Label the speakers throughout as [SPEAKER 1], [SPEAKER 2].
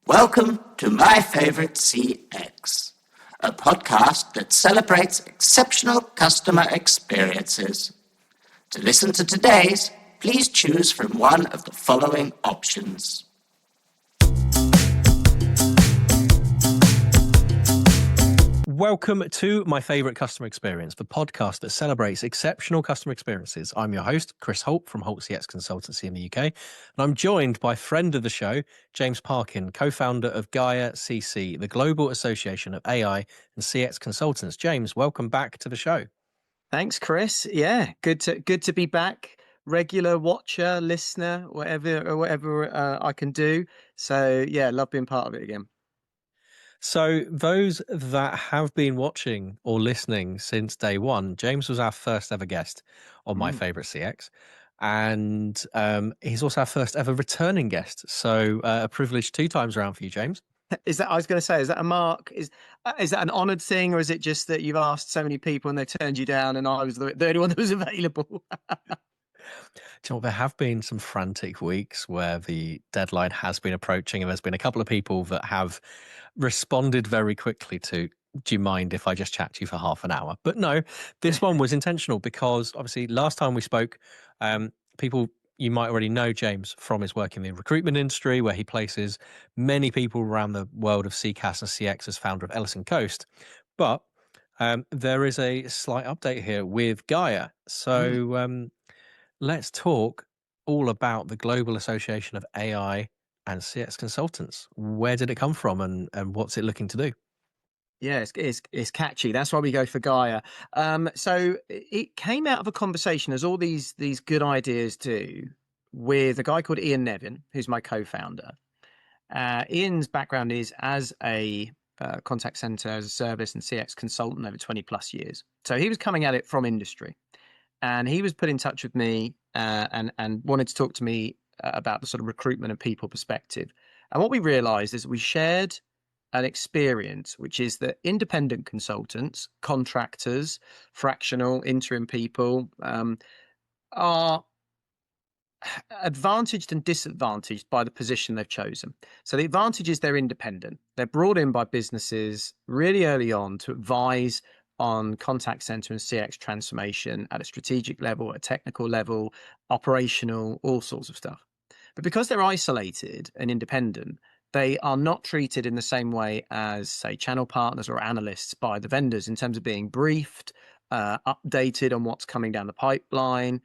[SPEAKER 1] Welcome to My Favorite CX, a podcast that celebrates exceptional customer experiences. To listen to today's, please choose from one of the following options.
[SPEAKER 2] Welcome to My Favorite Customer Experience, the podcast that celebrates exceptional customer experiences. I'm your host, Chris Holt from Holt CX Consultancy in the UK, and I'm joined by friend of the show, James Parkin, co-founder of GAIA-CC, the Global Association of AI and CX Consultants. James, welcome back to the show.
[SPEAKER 3] Thanks, Chris. Yeah, good to be back. Regular watcher, listener, whatever I can do. So yeah, love being part of it again.
[SPEAKER 2] So those that have been watching or listening since day one, James was our first ever guest on My Favorite CX. And he's also our first ever returning guest. So a privilege 2 times around for you, James.
[SPEAKER 3] Is that, I was going to say, is that a mark? Is that an honoured thing, or is it just that you've asked so many people and they turned you down and I was the only one that was available?
[SPEAKER 2] Do you know, there have been some frantic weeks where the deadline has been approaching, and there's been a couple of people that have responded very quickly to, do you mind if I just chat to you for half an hour? But no, this one was intentional because obviously last time we spoke, people, you might already know James from his work in the recruitment industry, where he places many people around the world of CCaaS and CX as founder of Ellison Coast. But there is a slight update here with Gaia. So let's talk all about the Global Association of AI and CX Consultants. Where did it come from, and what's it looking to do?
[SPEAKER 3] Yeah, it's catchy. That's why we go for Gaia. So it came out of a conversation, as all these good ideas do, with a guy called Ian Nevin, who's my co-founder. Ian's background is as a contact center as a service and CX consultant over 20 plus years. So he was coming at it from industry. And he was put in touch with me and wanted to talk to me about the sort of recruitment and people perspective. And what we realized is we shared an experience, which is that independent consultants, contractors, fractional, interim people are advantaged and disadvantaged by the position they've chosen. So the advantage is they're independent. They're brought in by businesses really early on to advise on contact center and CX transformation at a strategic level, a technical level, operational, all sorts of stuff. But because they're isolated and independent, they are not treated in the same way as, say, channel partners or analysts by the vendors in terms of being briefed, updated on what's coming down the pipeline,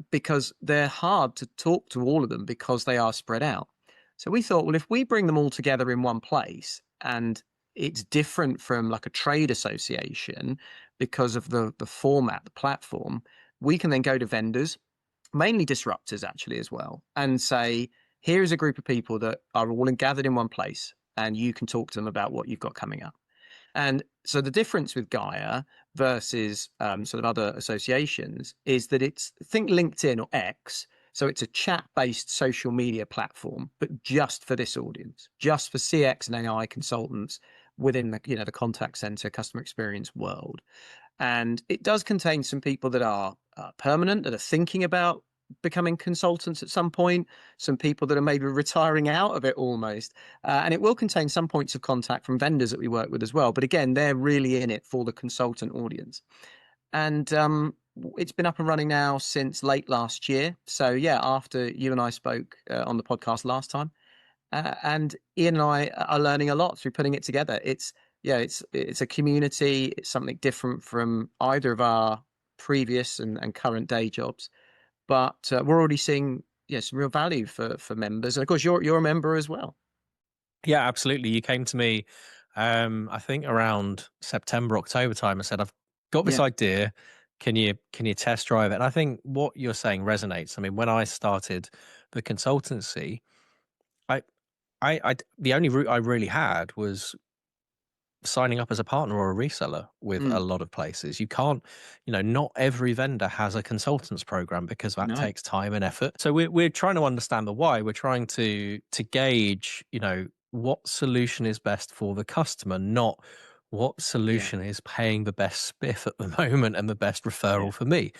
[SPEAKER 3] because they're hard to talk to all of them because they are spread out. So we thought, well, if we bring them all together in one place, and it's different from like a trade association because of the format, the platform, we can then go to vendors, mainly disruptors actually as well, and say, here is a group of people that are all gathered in one place, and you can talk to them about what you've got coming up. And so the difference with Gaia versus sort of other associations is that it's, think LinkedIn or X. So it's a chat-based social media platform, but just for this audience, just for CX and AI consultants within the, the contact center customer experience world. And it does contain some people that are permanent, that are thinking about becoming consultants at some point, some people that are maybe retiring out of it almost. And it will contain some points of contact from vendors that we work with as well. But again, they're really in it for the consultant audience. And it's been up and running now since late last year. So yeah, after you and I spoke on the podcast last time, and Ian and I are learning a lot through putting it together. It's a community. It's something different from either of our previous and current day jobs. But we're already seeing some real value for members. And of course, you're a member as well.
[SPEAKER 2] Yeah, absolutely. You came to me, I think around September, October time, and said, I've got this idea. Can you test drive it? And I think what you're saying resonates. I mean, when I started the consultancy, I the only route I really had was signing up as a partner or a reseller with a lot of places. You can't, not every vendor has a consultants program because that takes time and effort. So we're trying to understand the why. We're trying to gauge, what solution is best for the customer, not what solution is paying the best spiff at the moment and the best referral for me.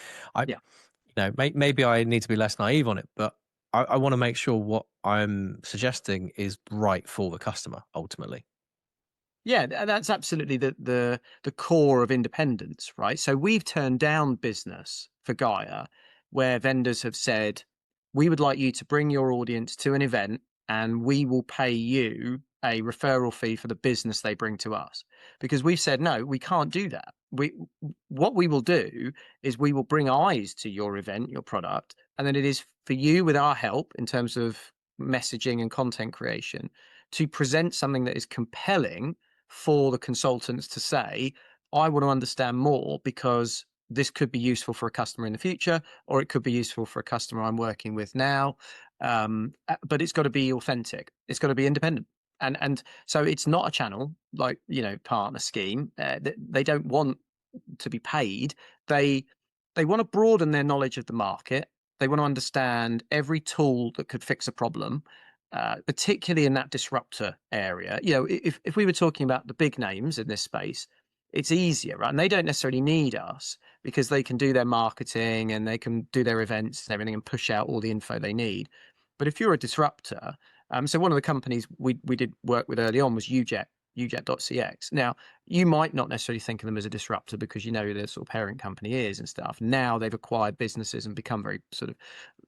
[SPEAKER 2] Maybe I need to be less naive on it, but I want to make sure what I'm suggesting is right for the customer ultimately.
[SPEAKER 3] Yeah, that's absolutely the core of independence, right? So we've turned down business for Gaia where vendors have said, we would like you to bring your audience to an event and we will pay you a referral fee for the business they bring to us. Because we've said, no, we can't do that. What we will do is we will bring eyes to your event, your product, and then it is for you with our help in terms of messaging and content creation to present something that is compelling for the consultants to say, I want to understand more because this could be useful for a customer in the future, or it could be useful for a customer I'm working with now. But it's got to be authentic. It's got to be independent. And so it's not a channel like, partner scheme. They don't want to be paid. They want to broaden their knowledge of the market. They want to understand every tool that could fix a problem, particularly in that disruptor area. If we were talking about the big names in this space, it's easier, right? And they don't necessarily need us because they can do their marketing and they can do their events and everything and push out all the info they need. But if you're a disruptor, so one of the companies we did work with early on was ujet.cx. Now, you might not necessarily think of them as a disruptor because you know who their sort of parent company is and stuff. Now they've acquired businesses and become very sort of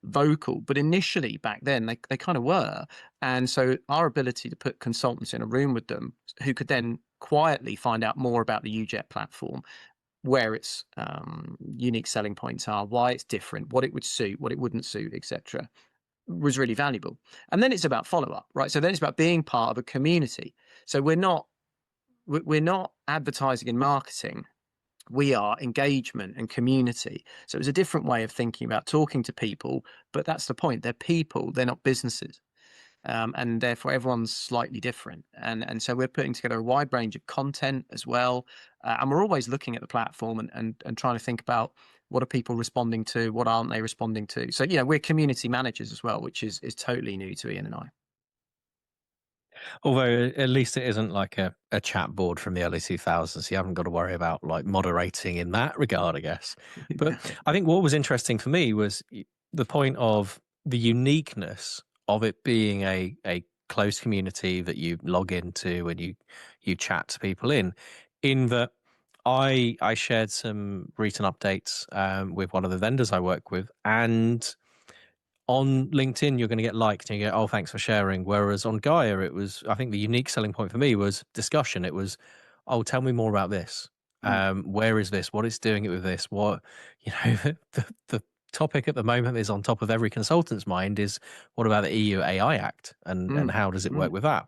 [SPEAKER 3] vocal. But initially back then, they kind of were. And so our ability to put consultants in a room with them who could then quietly find out more about the UJet platform, where its unique selling points are, why it's different, what it would suit, what it wouldn't suit, etc., was really valuable. And then it's about follow-up, right? So then it's about being part of a community. So we're not advertising and marketing. We are engagement and community. So it's a different way of thinking about talking to people, but that's the point. They're people, they're not businesses. And therefore everyone's slightly different. And so we're putting together a wide range of content as well. And we're always looking at the platform and trying to think about what are people responding to, what aren't they responding to. So, we're community managers as well, which is totally new to Ian and I.
[SPEAKER 2] Although at least it isn't like a chat board from the early 2000s. You haven't got to worry about like moderating in that regard, I guess. But I think what was interesting for me was the point of the uniqueness of it being a closed community that you log into and you chat to people in that I shared some recent updates with one of the vendors I work with, and on LinkedIn, you're going to get liked and you go, oh, thanks for sharing. Whereas on Gaia, it was, I think the unique selling point for me was discussion. It was, oh, tell me more about this. Where is this? What is doing it with this? What, the topic at the moment is on top of every consultant's mind is what about the EU AI Act and how does it work with that?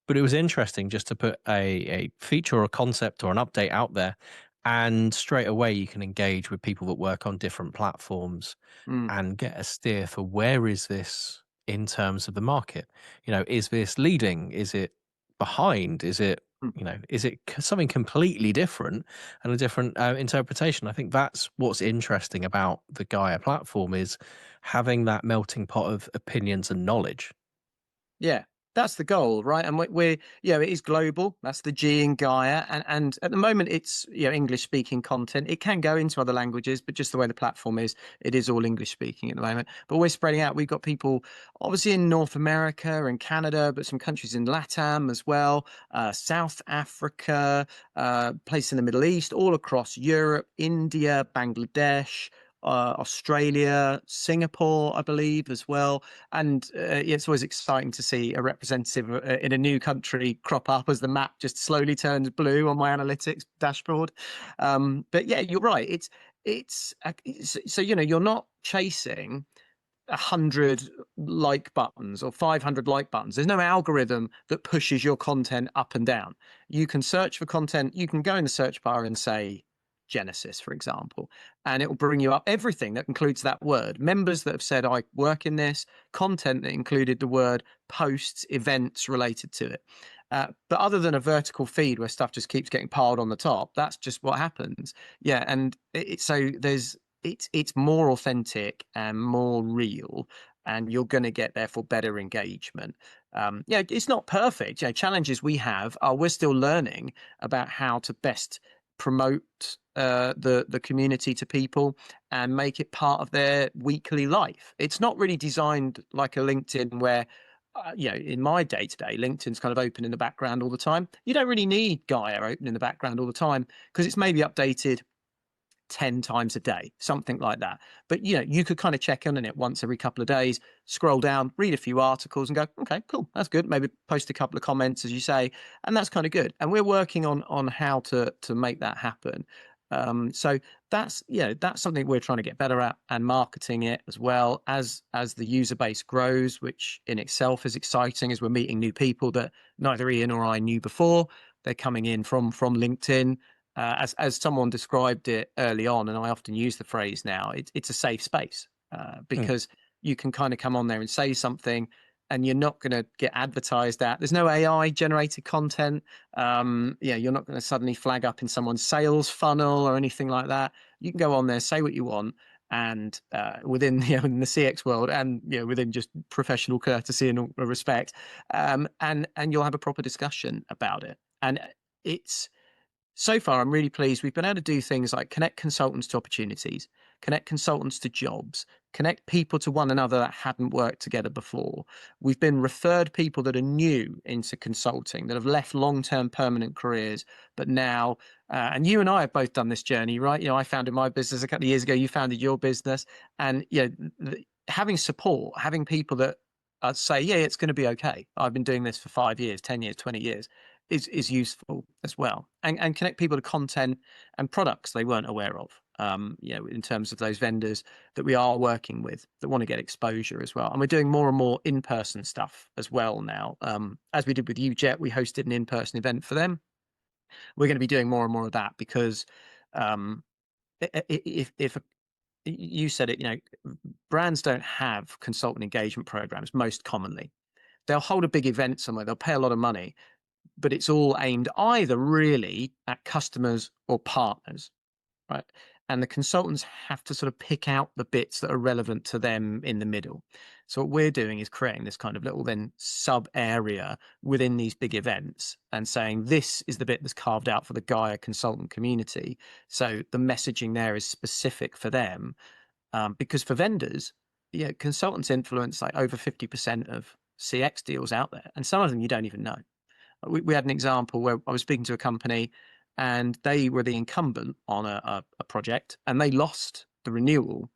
[SPEAKER 2] But it was interesting just to put a feature or a concept or an update out there. And straight away, you can engage with people that work on different platforms and get a steer for where is this in terms of the market. Is this leading? Is it behind? Is it something completely different and a different interpretation? I think that's what's interesting about the Gaia platform is having that melting pot of opinions and knowledge.
[SPEAKER 3] Yeah, that's the goal, right? And it is global. That's the G in Gaia. And at the moment, it's English speaking content. It can go into other languages, but just the way the platform is, it is all English speaking at the moment. But we're spreading out. We've got people obviously in North America and Canada, but some countries in LATAM as well, South Africa, places in the Middle East, all across Europe, India, Bangladesh. Australia, Singapore, I believe, as well. And it's always exciting to see a representative in a new country crop up as the map just slowly turns blue on my analytics dashboard. But yeah, you're right. So you're not chasing 100 like buttons or 500 like buttons. There's no algorithm that pushes your content up and down. You can search for content. You can go in the search bar and say Genesis, for example, and it will bring you up everything that includes that word. Members that have said, I work in this, content that included the word, posts, events related to it. But other than a vertical feed where stuff just keeps getting piled on the top, that's just what happens. Yeah. And it's more authentic and more real, and you're going to get therefore better engagement. It's not perfect. Challenges we have are we're still learning about how to best promote the community to people and make it part of their weekly life. It's not really designed like a LinkedIn where, in my day-to-day, LinkedIn's kind of open in the background all the time. You don't really need Gaia open in the background all the time because it's maybe updated 10 times a day, something like that. But you could kind of check in on it once every couple of days, scroll down, read a few articles and go, okay, cool, that's good. Maybe post a couple of comments, as you say, and that's kind of good. And we're working on how to make that happen. So that's something we're trying to get better at, and marketing it as well as the user base grows, which in itself is exciting as we're meeting new people that neither Ian or I knew before. They're coming in from LinkedIn. As someone described it early on, and I often use the phrase now, it's a safe space because you can kind of come on there and say something and you're not going to get advertised at. There's no AI generated content. You're not going to suddenly flag up in someone's sales funnel or anything like that. You can go on there, say what you want, and within in the CX world, and within just professional courtesy and respect, and you'll have a proper discussion about it. And it's so far, I'm really pleased. We've been able to do things like connect consultants to opportunities, connect consultants to jobs, connect people to one another that hadn't worked together before. We've been referred people that are new into consulting, that have left long-term permanent careers, but now, and you and I have both done this journey, right? I founded my business a couple of years ago. You founded your business, and having support, having people that say, yeah, it's going to be okay. I've been doing this for 5 years, 10 years, 20 years. Is useful as well, and connect people to content and products they weren't aware of. In terms of those vendors that we are working with that want to get exposure as well, and we're doing more and more in-person stuff as well now. As we did with UJet, we hosted an in-person event for them. We're going to be doing more and more of that because if you said it, brands don't have consultant engagement programs most commonly. They'll hold a big event somewhere, they'll pay a lot of money, but it's all aimed either really at customers or partners, right? And the consultants have to sort of pick out the bits that are relevant to them in the middle. So what we're doing is creating this kind of little then sub area within these big events and saying, this is the bit that's carved out for the Gaia consultant community. So the messaging there is specific for them, because for vendors, consultants influence like over 50% of CX deals out there. And some of them you don't even know. We had an example where I was speaking to a company and they were the incumbent on a project, and they lost the renewal,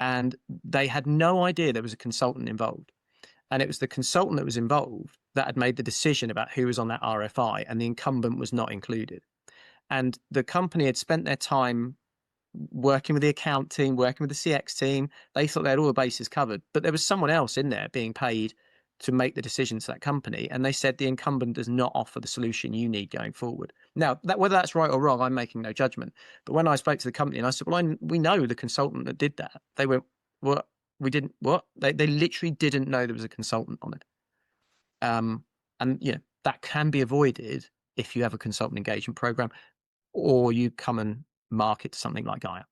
[SPEAKER 3] and they had no idea there was a consultant involved. And it was the consultant that was involved that had made the decision about who was on that RFI, and the incumbent was not included. And the company had spent their time working with the account team, working with the CX team. They thought they had all the bases covered, but there was someone else in there being paid to make the decisions to that company, and they said the incumbent does not offer the solution you need going forward. Now, whether that's right or wrong, I'm making no judgment. But when I spoke to the company and I said, well, we know the consultant that did that. They went, what? We didn't, what? They literally didn't know there was a consultant on it. And that can be avoided if you have a consultant engagement program, or you come and market to something like Gaia.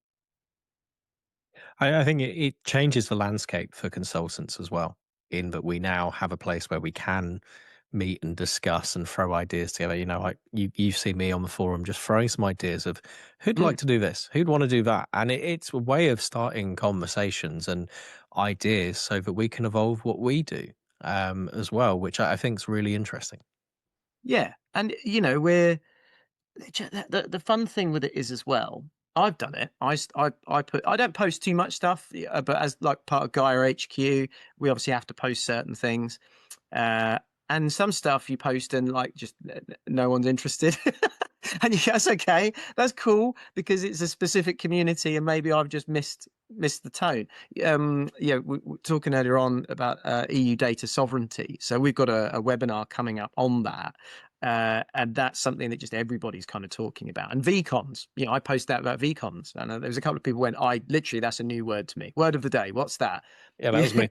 [SPEAKER 2] I think it changes the landscape for consultants as well, in that we now have a place where we can meet and discuss and throw ideas together. Like you've seen me on the forum just throwing some ideas of who'd like to do this, who'd want to do that. And it's a way of starting conversations and ideas so that we can evolve what we do as well, which I think is really interesting.
[SPEAKER 3] Yeah. And, we're the fun thing with it is as well, I've done it. I don't post too much stuff, but as like part of Gaia HQ, we obviously have to post certain things. And some stuff you post and like just no one's interested. And that's okay. That's cool because it's a specific community and maybe I've just missed the tone. We were talking earlier on about EU data sovereignty. So we've got a webinar coming up on that. And that's something that just everybody's kind of talking about. And VCons, I post that about VCons. And there was a couple of people went, that's a new word to me. Word of the day. What's that?
[SPEAKER 2] Yeah, that was me.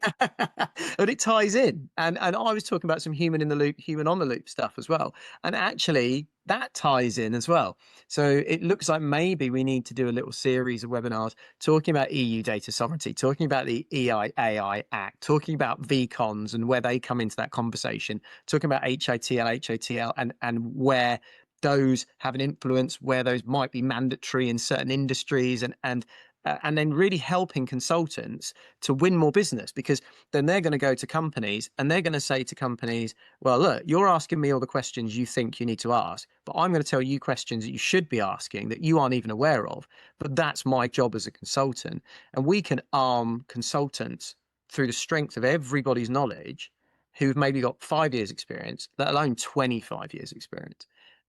[SPEAKER 3] But it ties in. And I was talking about some human in the loop, human on the loop stuff as well. And actually that ties in as well. So it looks like maybe we need to do a little series of webinars talking about EU data sovereignty, talking about the AI Act, talking about VCons and where they come into that conversation, talking about HITL, and where those have an influence, where those might be mandatory in certain industries, and then really helping consultants to win more business, because then they're going to go to companies and they're going to say to companies, well, look, you're asking me all the questions you think you need to ask, but I'm going to tell you questions that you should be asking that you aren't even aware of. But that's my job as a consultant. And we can arm consultants through the strength of everybody's knowledge who've maybe got 5 years experience, let alone 25 years experience.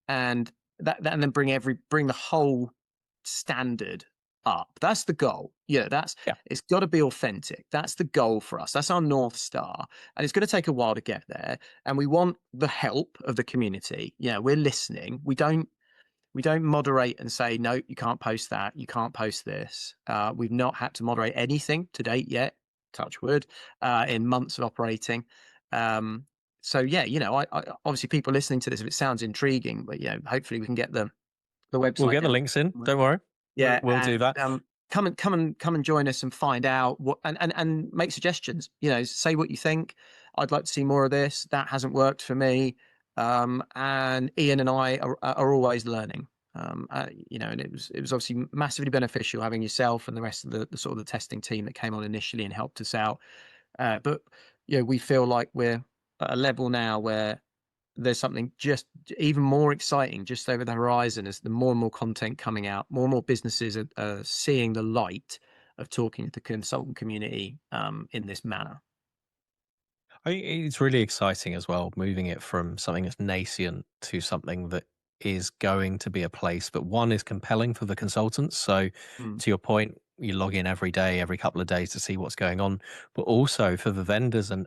[SPEAKER 3] And and then bring the whole standard up. That's the goal. It's got to be authentic. That's the goal for us. That's our North Star. And it's going to take a while to get there. And we want the help of the community. We're listening. We don't moderate and say, no, you can't post that. You can't post this. We've not had to moderate anything to date yet, touch wood, in months of operating. So yeah, I obviously people listening to this, if it sounds intriguing, but hopefully we can get the website.
[SPEAKER 2] We'll get the links in. Don't worry.
[SPEAKER 3] Yeah,
[SPEAKER 2] we'll do that.
[SPEAKER 3] Come and join us and find out what and make suggestions. Say what you think. I'd like to see more of this. That hasn't worked for me. And Ian and I are always learning. And it was obviously massively beneficial having yourself and the rest of the sort of the testing team that came on initially and helped us out. But we feel like we're at a level now where there's something just even more exciting just over the horizon, as the more and more content coming out, more and more businesses are seeing the light of talking to the consultant community in this manner.
[SPEAKER 2] I think it's really exciting as well, moving it from something that's nascent to something that is going to be a place, but one is compelling for the consultants. So to your point, you log in every day, every couple of days to see what's going on, but also for the vendors and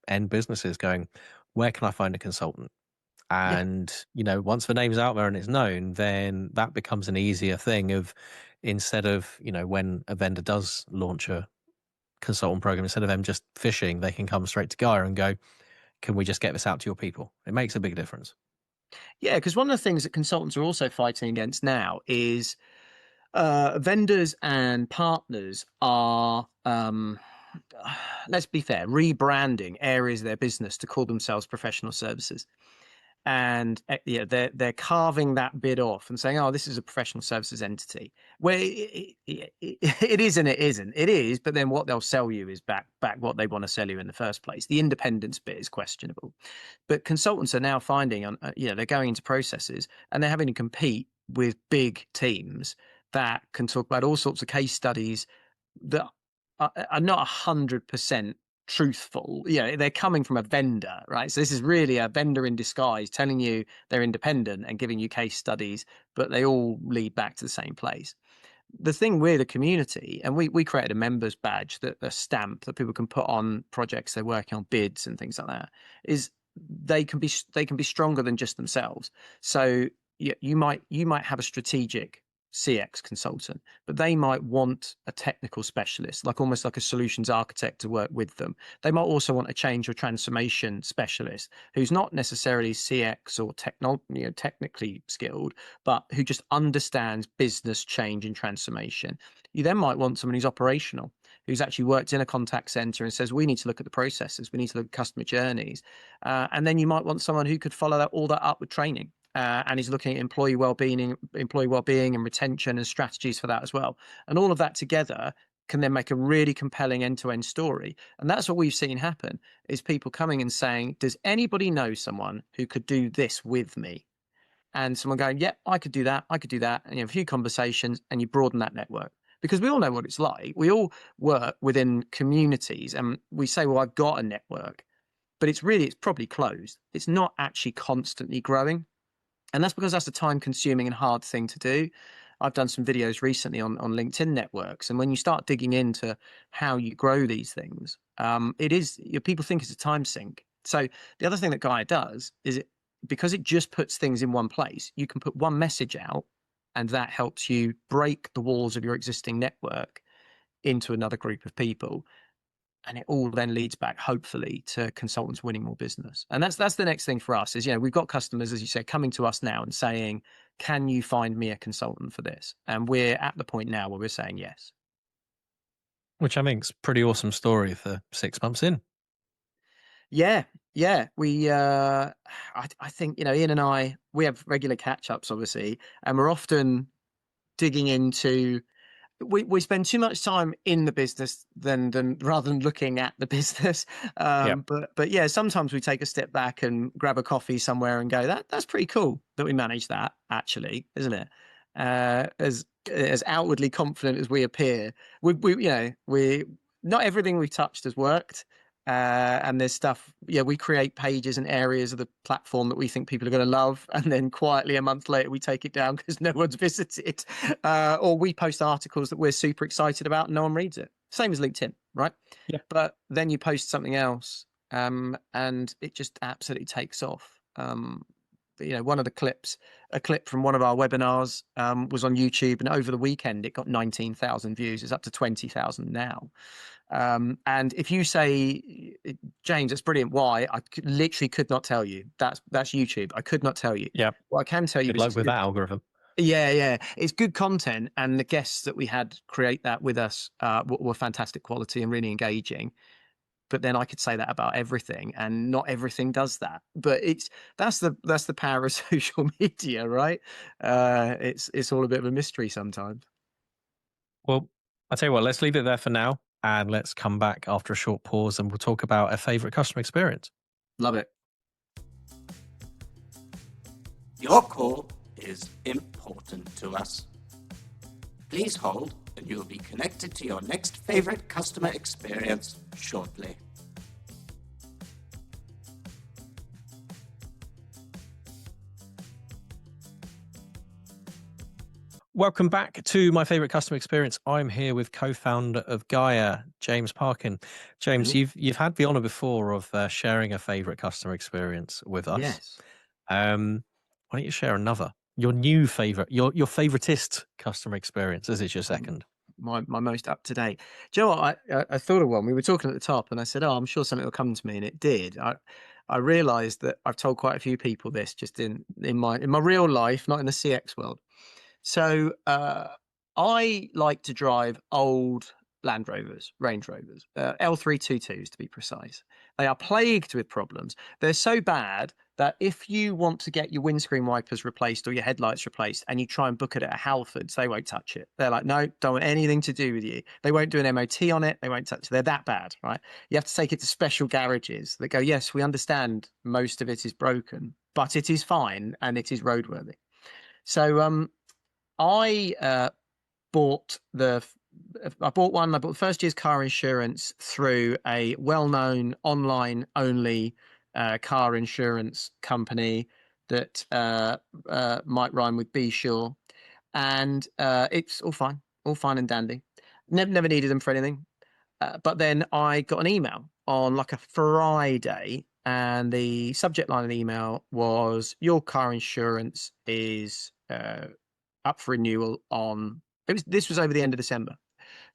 [SPEAKER 2] end businesses going, where can I find a consultant? And, once the name's out there and it's known, then that becomes an easier thing of, instead of, when a vendor does launch a consultant program, instead of them just fishing, they can come straight to GAIA and go, can we just get this out to your people? It makes a big difference.
[SPEAKER 3] Yeah, because one of the things that consultants are also fighting against now is vendors and partners are, let's be fair, rebranding areas of their business to call themselves professional services. And they're carving that bit off and saying, oh, this is a professional services entity, where it is and it isn't. It is, but then what they'll sell you is back what they want to sell you in the first place. The independence bit is questionable. But consultants are now finding, they're going into processes and they're having to compete with big teams that can talk about all sorts of case studies that are not 100% truthful. They're coming from a vendor, right? So this is really a vendor in disguise telling you they're independent and giving you case studies, but they all lead back to the same place. The thing with the community, and we created a members badge, a stamp that people can put on projects they're working on, bids and things like that, is they can be stronger than just themselves. So you might have a strategic CX consultant, but they might want a technical specialist, almost like a solutions architect, to work with them. They might also want a change or transformation specialist who's not necessarily CX or technically skilled, but who just understands business change and transformation. You then might want someone who's operational, who's actually worked in a contact center and says, we need to look at the processes, we need to look at customer journeys. And then you might want someone who could follow all that up with training. And he's looking at employee well-being and retention and strategies for that as well. And all of that together can then make a really compelling end-to-end story. And that's what we've seen happen, is people coming and saying, does anybody know someone who could do this with me? And someone going, yeah, I could do that. And you have a few conversations and you broaden that network. Because we all know what it's like. We all work within communities and we say, well, I've got a network, but it's probably closed. It's not actually constantly growing. And that's because that's a time-consuming and hard thing to do. I've done some videos recently on LinkedIn networks, and when you start digging into how you grow these things, people think it's a time sink. So the other thing that GAIA does is because it just puts things in one place, you can put one message out, and that helps you break the walls of your existing network into another group of people. And it all then leads back, hopefully, to consultants winning more business. And that's the next thing for us is, we've got customers, as you said, coming to us now and saying, can you find me a consultant for this? And we're at the point now where we're saying yes.
[SPEAKER 2] Which I think is a pretty awesome story for 6 months in.
[SPEAKER 3] Yeah. Yeah, I think, Ian and I, we have regular catch-ups, obviously, and we're often digging into. We spend too much time in the business than rather than looking at the business.
[SPEAKER 2] Yeah.
[SPEAKER 3] But yeah, sometimes we take a step back and grab a coffee somewhere and go, that's pretty cool that we managed that, actually, isn't it? As outwardly confident as we appear, we not everything we've touched has worked. And there's stuff, we create pages and areas of the platform that we think people are going to love. And then quietly a month later, we take it down because no one's visited. Or we post articles that we're super excited about and no one reads it. Same as LinkedIn, right?
[SPEAKER 2] Yeah.
[SPEAKER 3] But then you post something else and it just absolutely takes off. One of the clips, a clip from one of our webinars was on YouTube, and over the weekend it got 19,000 views. It's up to 20,000 now. And if you say, James, that's brilliant, why? I literally could not tell you. That's YouTube. I could not tell you.
[SPEAKER 2] Yeah.
[SPEAKER 3] What I can tell you
[SPEAKER 2] Good
[SPEAKER 3] is
[SPEAKER 2] luck with that algorithm.
[SPEAKER 3] Yeah, it's good content, and the guests that we had create that with us were fantastic quality and really engaging. But then I could say that about everything, and not everything does that. But that's the power of social media, right? It's all a bit of a mystery sometimes.
[SPEAKER 2] Well, I'll tell you what, let's leave it there for now, and let's come back after a short pause and we'll talk about a favorite customer experience.
[SPEAKER 3] Love it.
[SPEAKER 1] Your call is important to us. Please hold, and you'll be connected to your next favorite customer experience shortly.
[SPEAKER 2] Welcome back to my favorite customer experience. I'm here with co-founder of Gaia, James Parkin. James, you've had the honor before of sharing a favorite customer experience with us.
[SPEAKER 3] Yes.
[SPEAKER 2] Why don't you share another? Your new favorite, your favoritist customer experience, as it's your second.
[SPEAKER 3] My most up to date. Do you know what? I thought of one. We were talking at the top, and I said, "Oh, I'm sure something will come to me," and it did. I realised that I've told quite a few people this just in my real life, not in the CX world. So I like to drive old Land Rovers, Range Rovers, L322s to be precise. They are plagued with problems. They're so bad that if you want to get your windscreen wipers replaced or your headlights replaced and you try and book it at a Halfords, they won't touch it. They're like, no, don't want anything to do with you. They won't do an MOT on it. They won't touch it. They're that bad, right? You have to take it to special garages that go, yes, we understand most of it is broken, but it is fine and it is roadworthy. So I bought the first year's car insurance through a well-known online only car insurance company that might rhyme with Be Sure, and it's all fine and dandy. Never needed them for anything. But then I got an email on like a Friday, and the subject line of the email was, "Your car insurance is up for renewal on." This was over the end of December.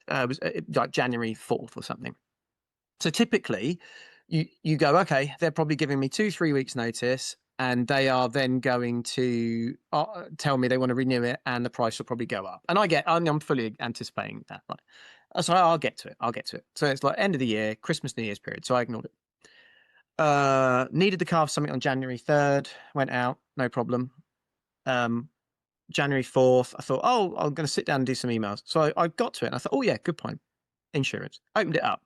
[SPEAKER 3] It was like January 4th or something. So typically, you go, okay, they're probably giving me 2-3 weeks notice, and they are then going to tell me they want to renew it, and the price will probably go up. And I'm fully anticipating that. Right? So I'll get to it. So it's like end of the year, Christmas, New Year's period. So I ignored it. Needed the car for something on January 3rd. Went out, no problem. January 4th, I thought, I'm going to sit down and do some emails. So I got to it and I thought, oh yeah, good point. Insurance. Opened it up.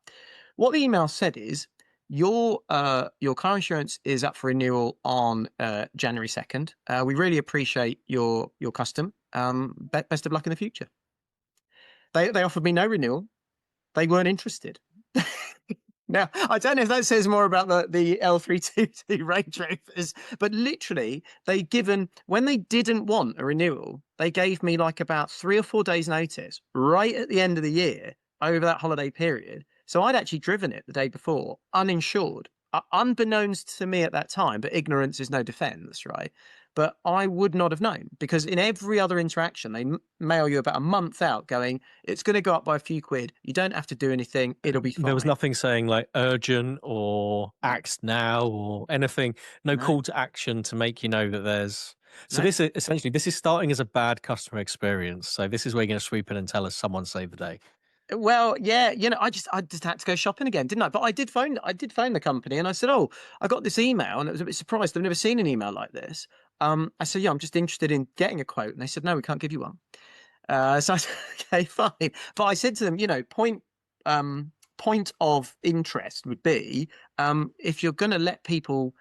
[SPEAKER 3] What the email said is, your car insurance is up for renewal on January 2nd. We really appreciate your custom. Best of luck in the future. They offered me no renewal. They weren't interested. Now, I don't know if that says more about the L322 Range Rovers, but literally, when they didn't want a renewal, they gave me like about 3 or 4 days notice right at the end of the year over that holiday period. So I'd actually driven it the day before, uninsured, unbeknownst to me at that time, but ignorance is no defense, right? But I would not have known, because in every other interaction, they mail you about a month out going, it's going to go up by a few quid. You don't have to do anything. It'll be fine.
[SPEAKER 2] There was nothing saying like urgent or act now or anything. No call to action to make you know that there's. So this is essentially, this is starting as a bad customer experience. So this is where you're going to sweep in and tell us someone saved the day.
[SPEAKER 3] Well, yeah, I just had to go shopping again, didn't I? But I did phone the company and I said, "Oh, I got this email," and I was a bit surprised. I've never seen an email like this. I said, "Yeah, I'm just interested in getting a quote," and they said, "No, we can't give you one." So I said, "Okay, fine." But I said to them, point of interest would be if you're going to let people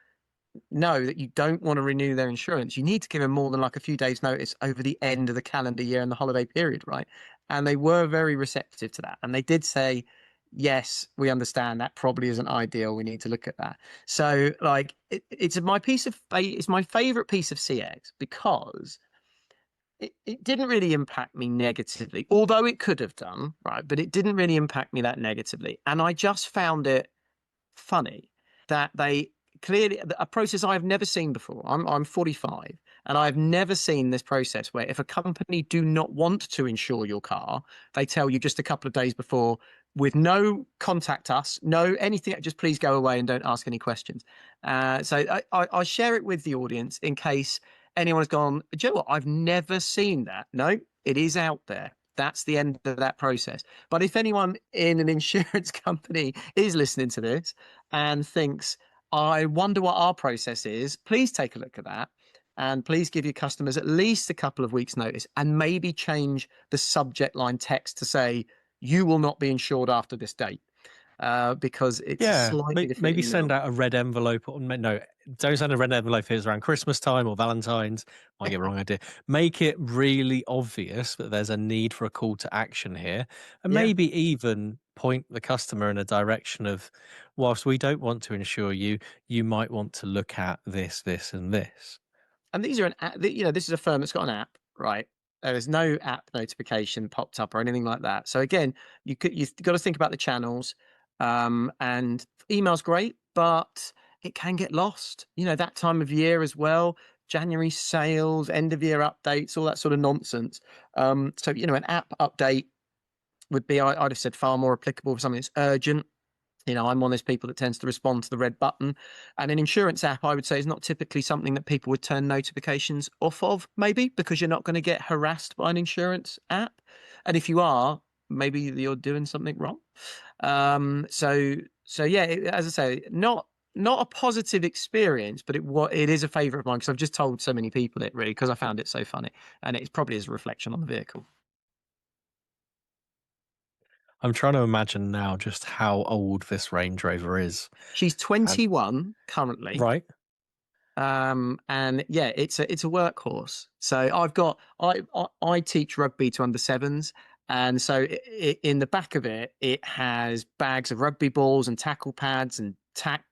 [SPEAKER 3] know that you don't want to renew their insurance, you need to give them more than like a few days' notice over the end of the calendar year and the holiday period, right? And they were very receptive to that. And they did say, yes, we understand that probably isn't ideal. We need to look at that. So, like, it's my favorite piece of CX because it didn't really impact me negatively, although it could have done, right? But it didn't really impact me that negatively. And I just found it funny that they clearly a process I've never seen before. I'm 45 and I've never seen this process where if a company do not want to insure your car, they tell you just a couple of days before with no contact us, no anything, just please go away and don't ask any questions. So I share it with the audience in case anyone's gone, "Do you know what? I've never seen that." No, it is out there. That's the end of that process. But if anyone in an insurance company is listening to this and thinks, "I wonder what our process is," please take a look at that. And please give your customers at least a couple of weeks' notice and maybe change the subject line text to say, "You will not be insured after this date," because it's
[SPEAKER 2] Yeah,
[SPEAKER 3] slightly different
[SPEAKER 2] maybe
[SPEAKER 3] in the
[SPEAKER 2] send
[SPEAKER 3] middle.
[SPEAKER 2] out a red envelope. Or no, don't send a red envelope if it's around Christmas time or Valentine's. Might get the wrong idea. Make it really obvious that there's a need for a call to action here, and
[SPEAKER 3] Yeah.
[SPEAKER 2] maybe even point the customer in a direction of, whilst we don't want to insure you, you might want to look at this, this, and this.
[SPEAKER 3] And these are this is a firm that's got an app, right? There is no app notification popped up or anything like that. So again, you've got to think about the channels. And email's great, but it can get lost. That time of year as well. January sales, end of year updates, all that sort of nonsense. So an app update would be, I'd have said, far more applicable for something that's urgent. I'm one of those people that tends to respond to the red button. And an insurance app, I would say, is not typically something that people would turn notifications off of, maybe because you're not going to get harassed by an insurance app. And if you are, maybe you're doing something wrong. So yeah, as I say, not a positive experience, but it is a favorite of mine because I've just told so many people it really because I found it so funny, and it probably is a reflection on the vehicle.
[SPEAKER 2] I'm trying to imagine now just how old this Range Rover is.
[SPEAKER 3] She's
[SPEAKER 2] And
[SPEAKER 3] 21 currently.
[SPEAKER 2] right,
[SPEAKER 3] And yeah, it's a workhorse. So I teach rugby to under sevens, and so in the back of it, it has bags of rugby balls and tackle pads and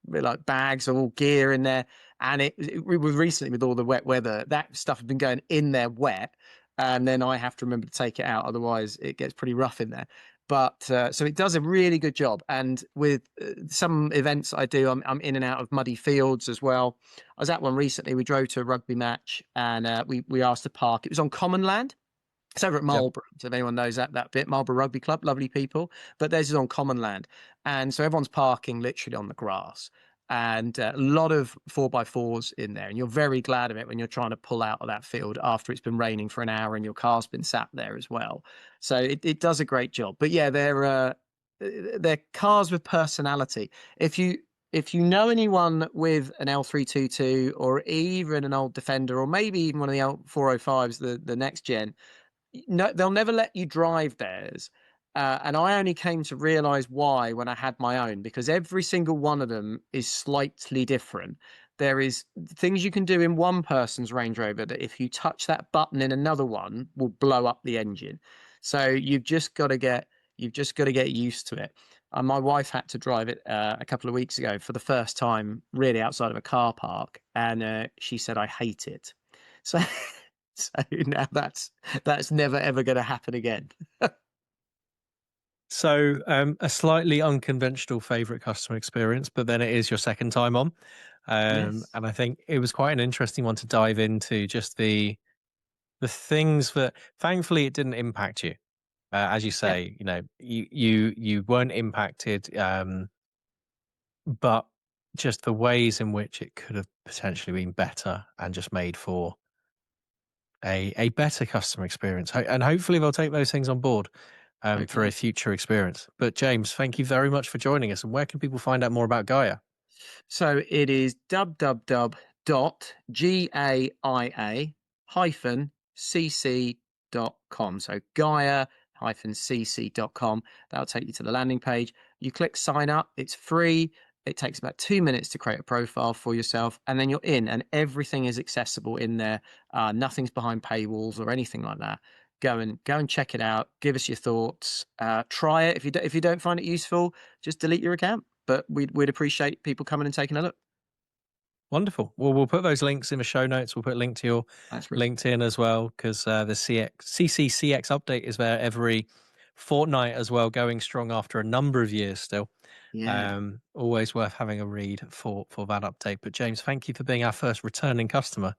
[SPEAKER 3] like bags of all gear in there. And it was recently with all the wet weather, that stuff has been going in there wet, and then I have to remember to take it out, otherwise it gets pretty rough in there. But so it does a really good job. And with some events I do, I'm in and out of muddy fields as well. I was at one recently. We drove to a rugby match and we asked to park. It was on common land. It's over at
[SPEAKER 2] yep.
[SPEAKER 3] Marlborough. So if anyone knows that bit, Marlborough Rugby Club, lovely people. But theirs is on common land. And so everyone's parking literally on the grass. And a lot of 4x4s in there. And you're very glad of it when you're trying to pull out of that field after it's been raining for an hour and your car's been sat there as well. So it does a great job. But yeah, they're cars with personality. If you know anyone with an L322 or even an old Defender or maybe even one of the L405s, the next gen, no, they'll never let you drive theirs. And I only came to realize why when I had my own, because every single one of them is slightly different. There is things you can do in one person's Range Rover that if you touch that button in another one will blow up the engine. So you've just got to get used to it. My wife had to drive it a couple of weeks ago for the first time, really outside of a car park, and she said, "I hate it." So so now that's never ever going to happen again.
[SPEAKER 2] So a slightly unconventional favorite customer experience, but then it is your second time on.
[SPEAKER 3] Yes.
[SPEAKER 2] And I think it was quite an interesting one to dive into, just the things that thankfully it didn't impact you. As you
[SPEAKER 3] Yeah.
[SPEAKER 2] say, you weren't impacted, but just the ways in which it could have potentially been better and just made for a better customer experience. And hopefully they'll take those things on board. for a future experience. But James, thank you very much for joining us. And where can people find out more about Gaia?
[SPEAKER 3] So it is www.gaia-cc.com. So gaia-cc.com. That'll take you to the landing page. You click sign up. It's free. It takes about 2 minutes to create a profile for yourself, and then you're in, and everything is accessible in there. Nothing's behind paywalls or anything like that. Go and check it out. Give us your thoughts. Try it. If you don't find it useful, just delete your account. But we'd appreciate people coming and taking a look.
[SPEAKER 2] Wonderful. Well, we'll put those links in the show notes. We'll put a link to your LinkedIn as well, because the CCCX update is there every fortnight as well, going strong after a number of years still.
[SPEAKER 3] Yeah.
[SPEAKER 2] Always worth having a read for that update. But James, thank you for being our first returning customer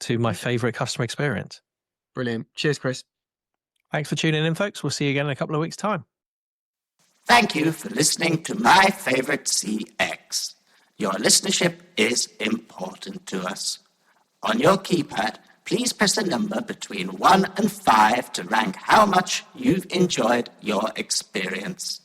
[SPEAKER 2] to my favorite customer experience.
[SPEAKER 3] Brilliant. Cheers, Chris.
[SPEAKER 2] Thanks for tuning in, folks. We'll see you again in a couple of weeks' time.
[SPEAKER 1] Thank you for listening to My Favorite CX. Your listenership is important to us. On your keypad, please press a number between 1 and 5 to rank how much you've enjoyed your experience.